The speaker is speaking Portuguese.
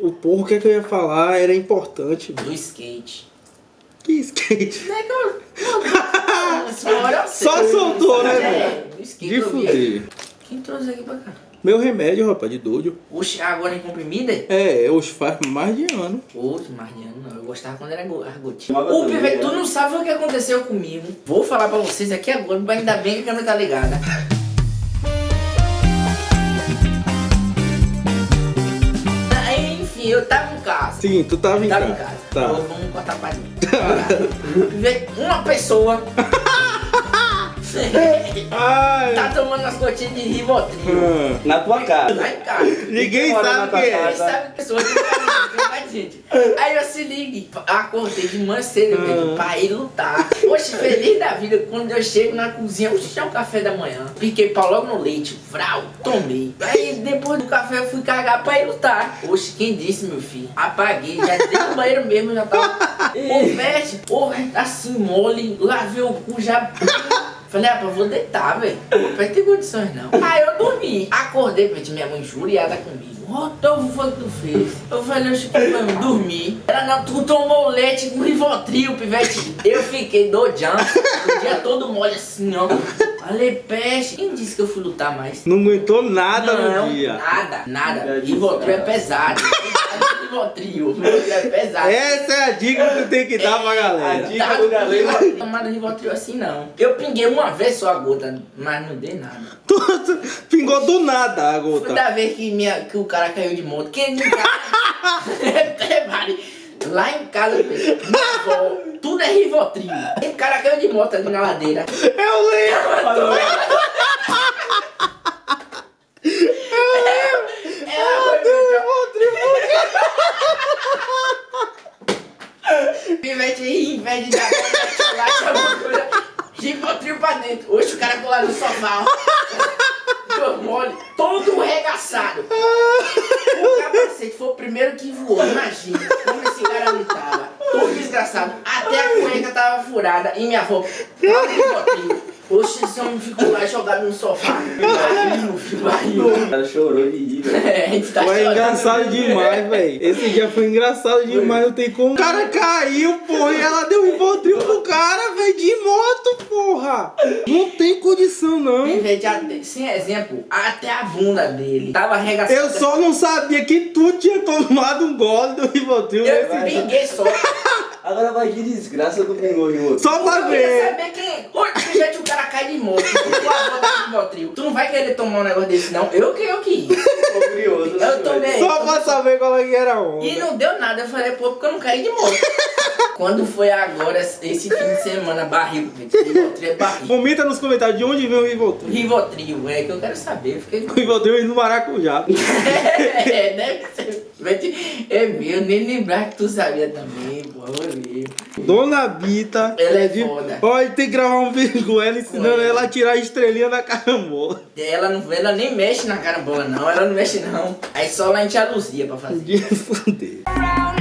O porra, o que é que eu ia falar? Era importante. Do skate. Que skate? Não é que eu... Só soltou, né, velho? Do skate de eu vi. fuder. Quem trouxe aqui pra cá? Meu remédio, rapaz, de doido. Oxe, agora em comprimida? Hoje faz mais de ano. Oxe, Mariano, não. Eu gostava quando era argotinho. Chamava Ô, também, Pivete, né? tu não sabe o que aconteceu comigo. Vou falar pra vocês aqui agora, mas ainda bem que a câmera tá ligada. Aí, enfim, eu tava em casa. Sim, tu tava em Tava casa. em casa. Tá. Vamos cortar a parte. Uma pessoa Ai. tá tomando as gotinhas de Rivotril. Na tua casa. Lá em casa. Ninguém mora na sabe o tua que é. casa? Aí sabe que pessoa tem mais gente. Aí eu se ligue, acordei de manhã cedo, velho, pra ir lutar. Poxa, feliz da vida, quando eu chego na cozinha, eu tinha um café da manhã. Piquei pau logo no leite, vral, tomei. Aí depois do café eu fui cagar pra ir lutar. Poxa, quem disse, meu filho? Apaguei, já dei no banheiro mesmo, já tava. Ô, veste, assim mole, lavei o cu, já. Falei, rapaz, vou deitar, velho. Não vai ter condições, não. Aí eu dormi. Acordei, minha mãe juriada comigo. Rodolfo, foi o que tu fez? Eu falei, Chico, eu dormi. Ela, não, tu tomou leite com Rivotril, Pivete. Eu fiquei doidão. O dia todo mole assim, ó. Falei, peste. Quem disse que eu fui lutar mais? Não aguentou nada Não, no dia. nada. Rivotril é pesado. Rivotril é pesado. Essa é a dica que tu tem que dar pra galera. dica do galera. Não tomado Rivotril assim, não. Eu pinguei uma vez só a gota, mas não dei nada. Tu pingou do nada a Foi gota. da vez que o cara caiu de moto. Quem me lá em casa, minha avó, tudo é Rivotril. O cara caiu de moto ali na ladeira. Eu lembro. Pivete em vez de dar lá, chamou Rivotril pra dentro. Hoje o cara ficou lá no sofá. Ficou mole, todo regaçado. O capacete foi o primeiro que voou. Imagina como esse cara me tava. Todo desgraçado. Até a cueca tava furada. E minha avó, Rivotril. Oxe, esse homem ficou lá jogado no sofá. O cara chorou de rir, velho. É, a gente tá Foi chorando. engraçado demais, velho. Esse dia foi engraçado demais, não tem como. O cara caiu, porra, e ela deu um Rivotril pro cara, velho, de moto, porra. Não tem condição, não. Sem exemplo, até a bunda dele tava arregaçada. Eu só não sabia que tu tinha tomado um gole do Rivotril. Eu né? pinguei só. Agora vai de desgraça do bingo, Rio. Só pra Eu queria ver. saber quem. Oi, gente, o cara cai de moto. Tu avô da Rivotril. Tu não vai querer tomar um negócio desse, não? Eu quis. Tô curioso. Eu tomei. Só pra saber qual é que era a onda. E não deu nada. Eu falei, pô, porque eu não caí de moto. Quando foi agora, esse fim de semana, barril, gente. Rivotril é barril. Comenta nos comentários de onde veio o Rivotril. Rivotril, é que eu quero saber. Eu fiquei. O Rivotril é no maracujá. É, deve ser. É meu, nem lembrar que tu sabia também, pô. É meu. Dona Bita. Ela é foda. Olha, tem que gravar um vídeo com ela ensinando Ué. ela a tirar a estrelinha da carambola. Ela nem mexe na carambola, não. Ela não mexe, não. Aí só lá em Tia Luzia pra fazer. Podia foder. Around